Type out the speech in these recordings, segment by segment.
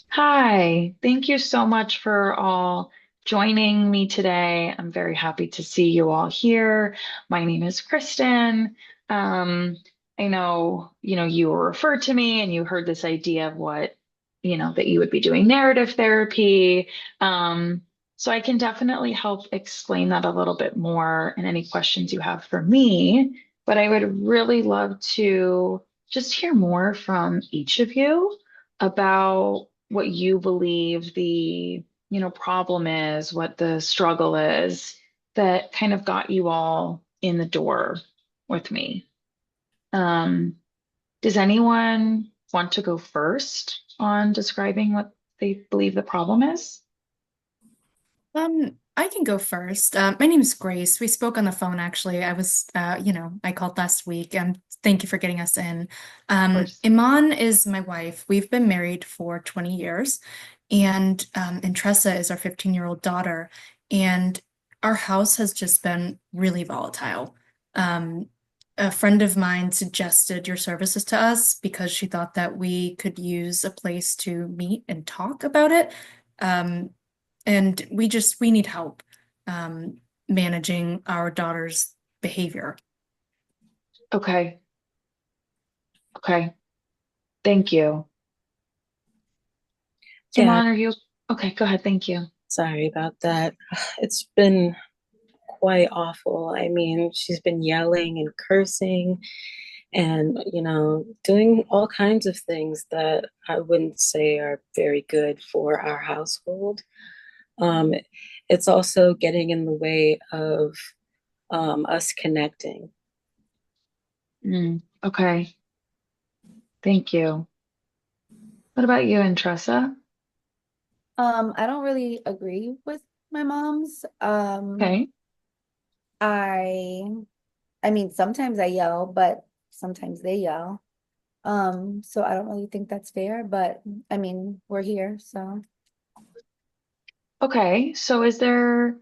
Hi, thank you so much for all joining me today. I'm very happy to see you all here. My name is Kristen. Um, I know, you were referred to me and you heard this idea of what, that you would be doing narrative therapy. Um, so I can definitely help explain that a little bit more and any questions you have for me. But I would really love to just hear more from each of you about what you believe the, problem is, what the struggle is that kind of got you all in the door with me. Um, does anyone want to go first on describing what they believe the problem is? I can go first. My name is Grace. We spoke on the phone actually. I called last week. Thank you for getting us in. Of course. Iman is my wife. We've been married for 20 years, and Tressa is our 15-year-old daughter. And our house has just been really volatile. Um, a friend of mine suggested your services to us because she thought that we could use a place to meet and talk about it. Um, and we need help um, managing our daughter's behavior. Okay. Okay. Thank you. Yeah, Iman, are you okay? Go ahead. Thank you. sorry about that. It's been quite awful. I mean, she's been yelling and cursing and, doing all kinds of things that I wouldn't say are very good for our household. Um, it's also getting in the way of us connecting. Okay. Thank you. What about you and Tressa? I don't really agree with my mom's. Okay. I I mean sometimes I yell, but sometimes they yell. So I don't really think that's fair, but I mean, we're here, so Okay. So is there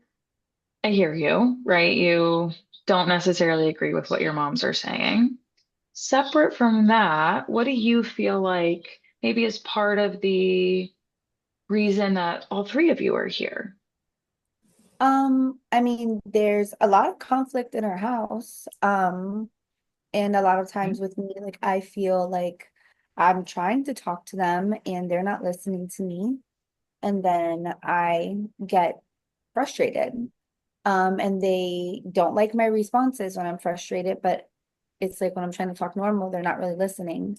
I hear you, right? You don't necessarily agree with what your moms are saying. Separate from that, what do you feel like maybe is part of the reason that all three of you are here? I mean, there's a lot of conflict in our house. And a lot of Okay. times with me, like I feel like I'm trying to talk to them and they're not listening to me. And then I get frustrated. And they don't like my responses when I'm frustrated, but it's like when I'm trying to talk normal, they're not really listening.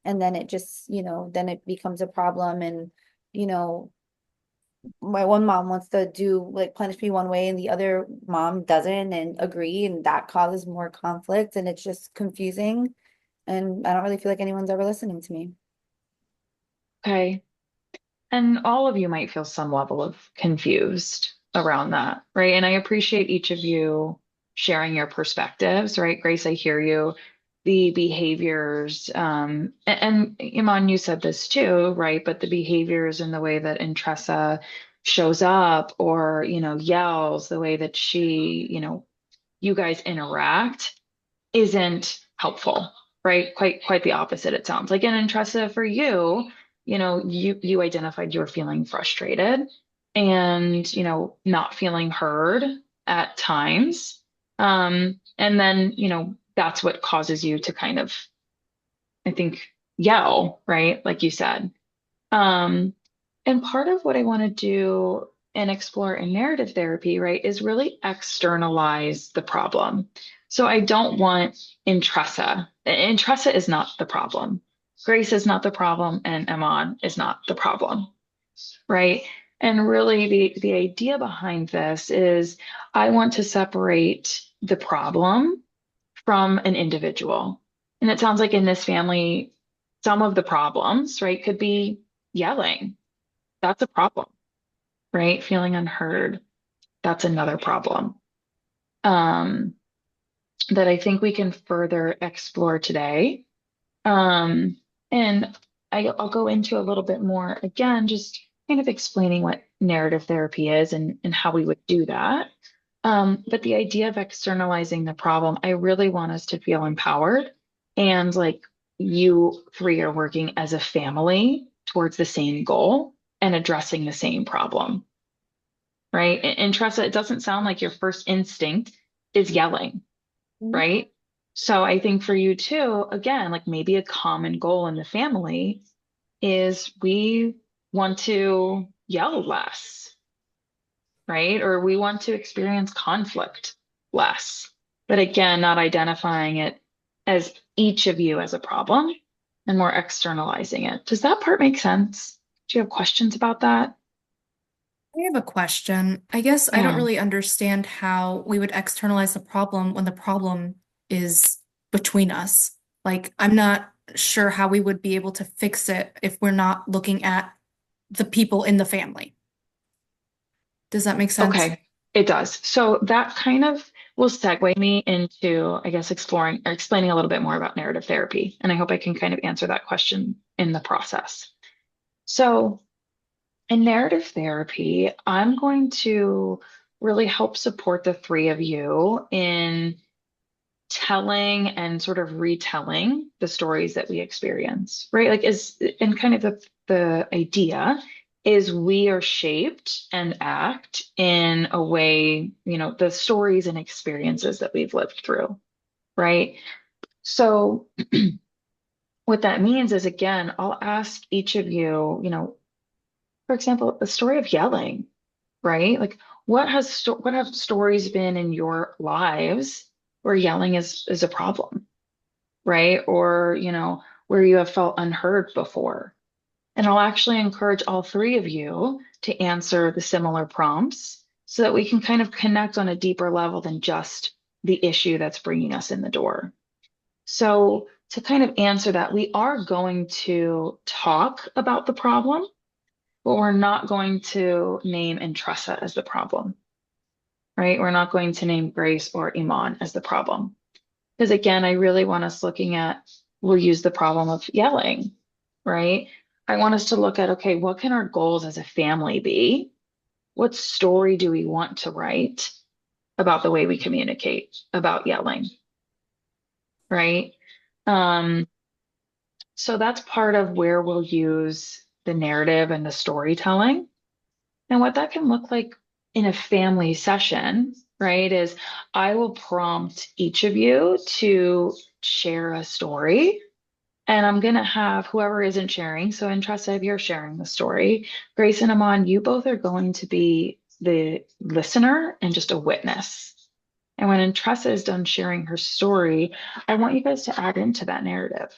And then it just, then it becomes a problem. And, you know, my one mom wants to do like punish me one way and the other mom doesn't and agree. And that causes more conflict and it's just confusing. And I don't really feel like anyone's ever listening to me. Okay. And all of you might feel some level of confused around that, right? And I appreciate each of you sharing your perspectives, right? Grace, I hear you. The behaviors, and Iman, you said this too, right? But the behaviors and the way that Entressa shows up or, yells, the way that she, you guys interact isn't helpful, right? Quite the opposite, it sounds like. And Entressa, for you, you identified you were feeling frustrated and, not feeling heard at times. And then, that's what causes you to kind of, I think, yell, right? Like you said. Um, and part of what I want to do and explore in narrative therapy, right, is really externalize the problem. So I don't want Entressa. Entressa is not the problem. Grace is not the problem, and Iman is not the problem, right? And really, the idea behind this is I want to separate the problem from an individual. And it sounds like in this family, some of the problems, right, could be yelling. That's a problem, right? Feeling unheard, that's another problem. Um, that I think we can further explore today. Um, and I'll go into a little bit more again, just kind of explaining what narrative therapy is and how we would do that. But the idea of externalizing the problem, I really want us to feel empowered and like you three are working as a family towards the same goal and addressing the same problem, right? And Tressa, it doesn't sound like your first instinct is yelling, Mhm. right? So I think for you too, again, like maybe a common goal in the family is we want to yell less, right? Or we want to experience conflict less. But again, not identifying it as each of you as a problem and more externalizing it. Does that part make sense? Do you have questions about that? I have a question. I guess I don't Yeah. really understand how we would externalize the problem when the problem is between us. Like, I'm not sure how we would be able to fix it if we're not looking at the people in the family. Does that make sense? Okay, it does. So that kind of will segue me into, I guess, exploring or explaining a little bit more about narrative therapy. And I hope I can kind of answer that question in the process. So in narrative therapy, I'm going to really help support the three of you in telling and sort of retelling the stories that we experience, right? Like is and kind of the idea is we are shaped and act in a way, the stories and experiences that we've lived through, right? So what that means is again, I'll ask each of you, for example, the story of yelling, right? Like what have stories been in your lives where yelling is a problem, right? Or, where you have felt unheard before. And I'll actually encourage all three of you to answer the similar prompts so that we can kind of connect on a deeper level than just the issue that's bringing us in the door. So, to kind of answer that, we are going to talk about the problem, but we're not going to name Entressa as the problem, right? We're not going to name Grace or Iman as the problem. Because again, I really want us looking at, we'll use the problem of yelling, right? I want us to look at, okay, what can our goals as a family be? What story do we want to write about the way we communicate about yelling, right? Um, so that's part of where we'll use the narrative and the storytelling. And what that can look like in a family session, right, is I will prompt each of you to share a story. And I'm going to have whoever isn't sharing. So, Entressa, if you're sharing the story, Grace and Aman, you both are going to be the listener and just a witness. And when Entressa is done sharing her story, I want you guys to add into that narrative,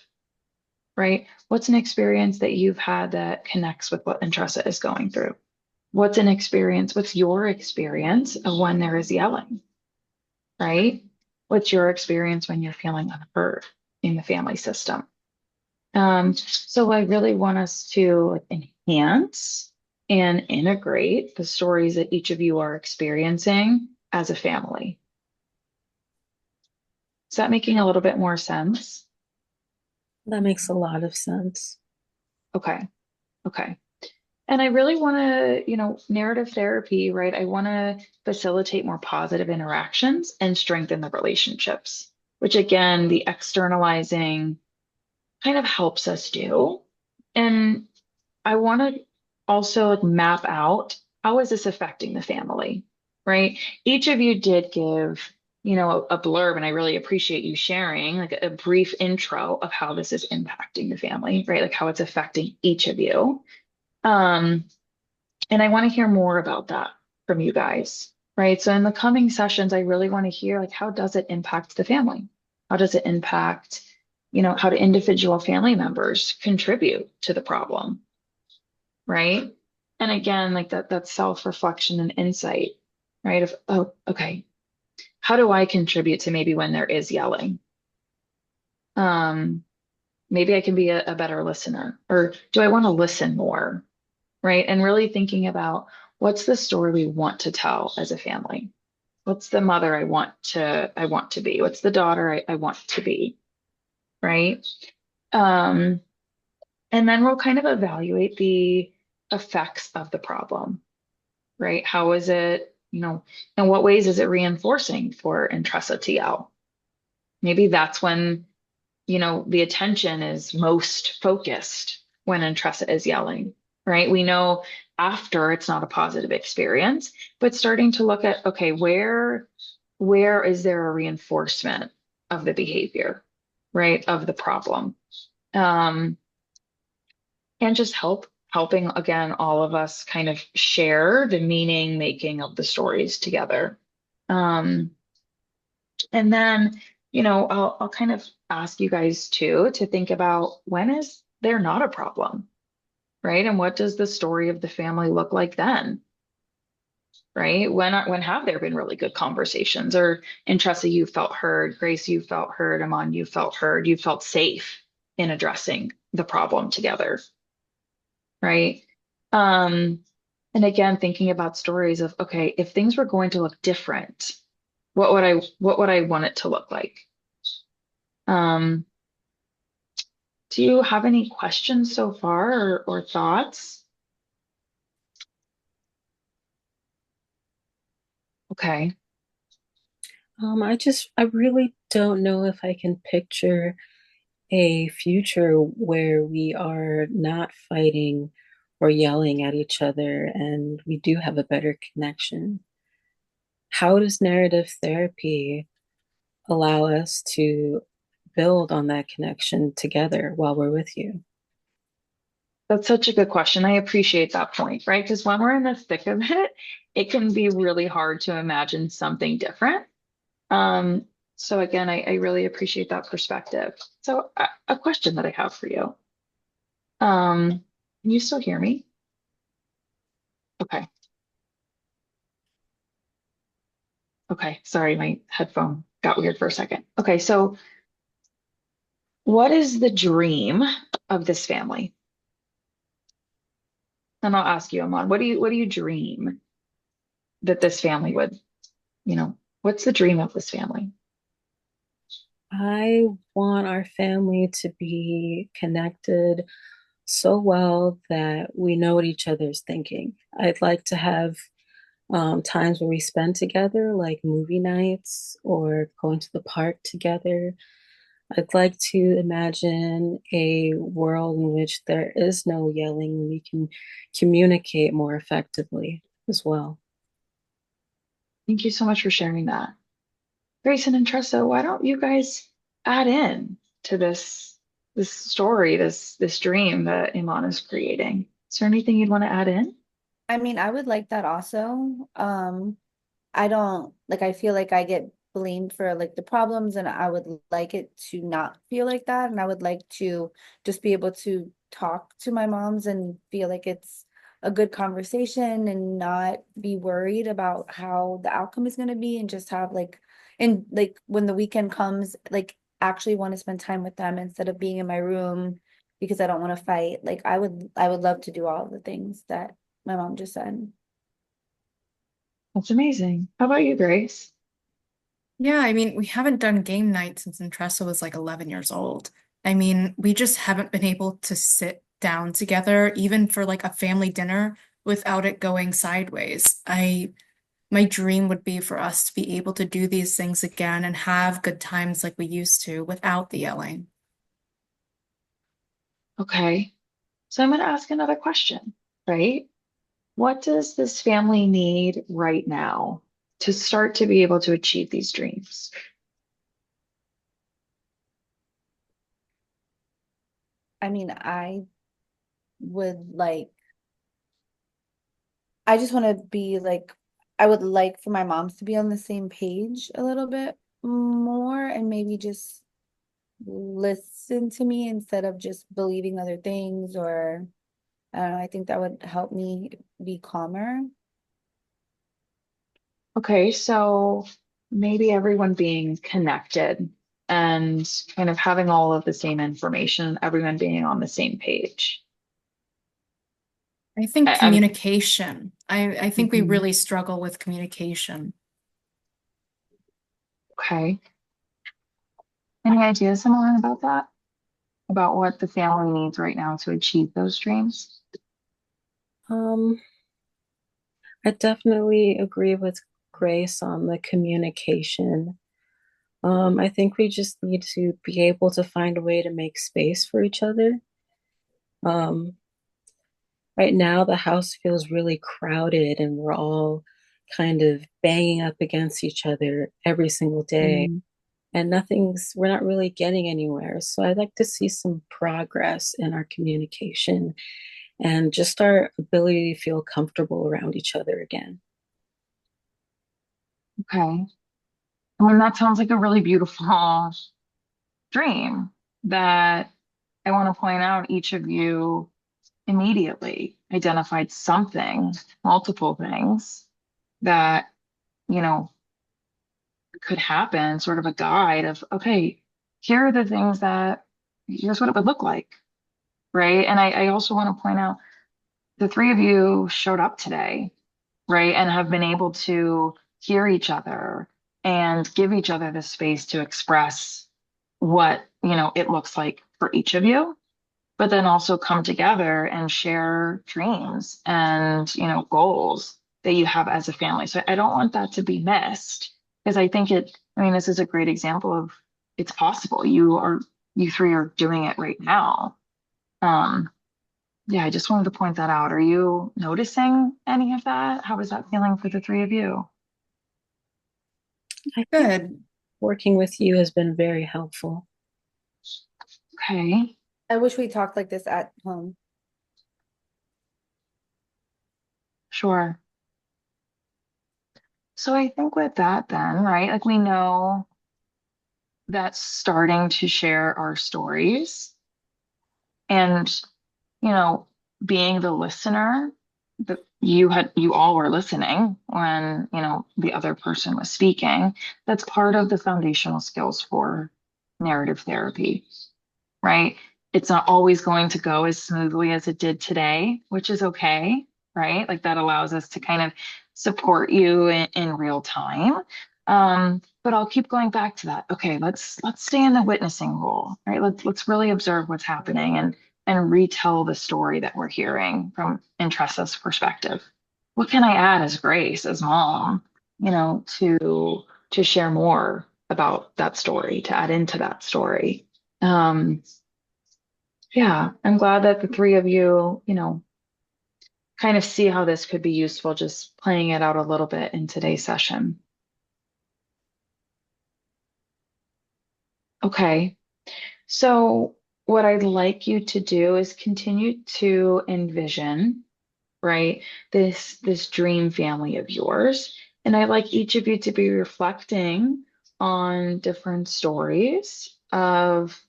right? What's an experience that you've had that connects with what Entressa is going through? What's an experience? What's your experience of when there is yelling, right? What's your experience when you're feeling unheard in the family system? So I really want us to enhance and integrate the stories that each of you are experiencing as a family. Is that making a little bit more sense? That makes a lot of sense. Okay. Okay. And I really want to, narrative therapy, right? I want to facilitate more positive interactions and strengthen the relationships, which again, the externalizing kind of helps us do. And I want to also like map out how is this affecting the family, right? Each of you did give, a blurb, and I really appreciate you sharing like a brief intro of how this is impacting the family, right? Like how it's affecting each of you. Um, and I want to hear more about that from you guys, right? So in the coming sessions, I really want to hear like how does it impact the family? How does it impact, how do individual family members contribute to the problem, right? And again, like that self-reflection and insight, right? Of, oh, okay, how do I contribute to maybe when there is yelling? Um, maybe I can be a better listener, or do I want to listen more? Right? And really thinking about what's the story we want to tell as a family? What's the mother I want to be? What's the daughter I want to be? Right? Um, and then we'll kind of evaluate the effects of the problem, right? How is it, in what ways is it reinforcing for Entressa to yell? Maybe that's when, the attention is most focused when Entressa is yelling, right? We know after it's not a positive experience, but starting to look at, okay, where is there a reinforcement of the behavior, right? Of the problem. Um, and just helping again, all of us kind of share the meaning making of the stories together. Um, and then, I'll kind of ask you guys too to think about when is there not a problem, right? And what does the story of the family look like then? Right? When have there been really good conversations? Or in Tressa, you felt heard, Grace, you felt heard, Amon, you felt heard, you felt safe in addressing the problem together, right? Um, and again, thinking about stories of, okay, if things were going to look different, what would I want it to look like? Um, do you have any questions so far or thoughts? Okay. I really don't know if I can picture a future where we are not fighting or yelling at each other and we do have a better connection. How does narrative therapy allow us to build on that connection together while we're with you? That's such a good question. I appreciate that point, right? Because when we're in the thick of it, it can be really hard to imagine something different. Um, so again, I really appreciate that perspective. So a question that I have for you. Can you still hear me? Okay. Okay. Sorry, my headphone got weird for a second. Okay, so what is the dream of this family? And I'll ask you, Amon, what do you dream that this family would, what's the dream of this family? I want our family to be connected so well that we know what each other's thinking. I'd like to have times where we spend together, like movie nights or going to the park together. I'd like to imagine a world in which there is no yelling and we can communicate more effectively as well. Thank you so much for sharing that. Grayson and Tressa, why don't you guys add in to this story, this dream that Iman is creating? Is there anything you'd want to add in? I mean, I would like that also. I don't like I feel like I get blamed for like the problems and I would like it to not feel like that. And I would like to just be able to talk to my moms and feel like it's a good conversation and not be worried about how the outcome is going to be and just have like and like when the weekend comes, like actually want to spend time with them instead of being in my room because I don't want to fight. Like I would love to do all of the things that my mom just said. That's amazing. How about you, Grace? Yeah, I mean, we haven't done game night since Entressa was like 11 years old. I mean, we just haven't been able to sit down together, even for like a family dinner, without it going sideways. My dream would be for us to be able to do these things again and have good times like we used to without the yelling. Okay. So I'm going to ask another question, right? What does this family need right now to start to be able to achieve these dreams? I mean, would like I just want to be like, I would like for my moms to be on the same page a little bit more and maybe just listen to me instead of just believing other things or I don't know, I think that would help me be calmer. Okay, so maybe everyone being connected and kind of having all of the same information, everyone being on the same page. I think I'm communication. I think we Mhm. really struggle with communication. Okay. Any ideas, Simone, about that? About what the family needs right now to achieve those dreams? Um, I definitely agree with Grace on the communication. I think we just need to be able to find a way to make space for each other Um, right now, the house feels really crowded, and we're all kind of banging up against each other every single day. Mm, And we're not really getting anywhere. So I'd like to see some progress in our communication and just our ability to feel comfortable around each other again. okay. I mean, that sounds like a really beautiful dream that I want to point out each of you immediately identified something, multiple things that, you know, could happen, sort of a guide of, okay, here are the things that, here's what it would look like, right? And I also want to point out the three of you showed up today, right? And have been able to hear each other and give each other the space to express what, it looks like for each of you, but then also come together and share dreams and, goals that you have as a family. So I don't want that to be missed because I mean, this is a great example of it's possible. You three are doing it right now. Um, yeah, I just wanted to point that out. Are you noticing any of that? How is that feeling for the three of you? I think Good. working with you has been very helpful. Okay, I wish we talked like this at home. sure. So I think with that then, right? Like we know that starting to share our stories and, you know, being the listener that you all were listening when, the other person was speaking. That's part of the foundational skills for narrative therapy, right? It's not always going to go as smoothly as it did today, which is okay, right? Like that allows us to kind of support you in real time. But I'll keep going back to that. Okay, let's stay in the witnessing role, right? Let's really observe what's happening and retell the story that we're hearing from Entresta's perspective. What can I add as Grace, as mom, to share more about that story, to add into that story? Um, yeah, I'm glad that the three of you, kind of see how this could be useful, just playing it out a little bit in today's session. Okay, so what I'd like you to do is continue to envision, right, this dream family of yours. And I'd like each of you to be reflecting on different stories of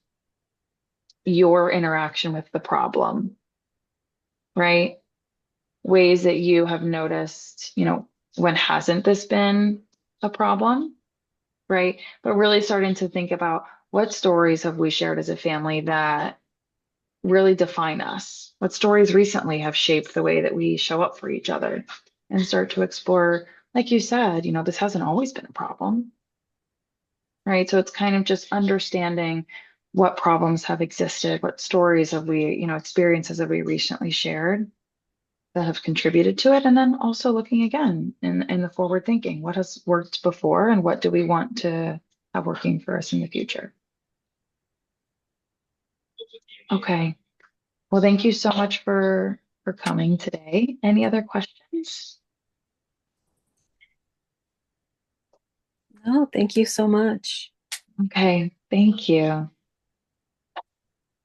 your interaction with the problem, right? Ways that you have noticed, when hasn't this been a problem, right? But really starting to think about what stories have we shared as a family that really define us? What stories recently have shaped the way that we show up for each other? And start to explore, like you said, this hasn't always been a problem, right? So it's kind of just understanding what problems have existed, what stories have we, experiences have we recently shared that have contributed to it, and then also looking again in the forward thinking, what has worked before and what do we want to have working for us in the future. Okay, well, thank you so much for coming today. Any other questions? No, thank you so much. Okay, thank you.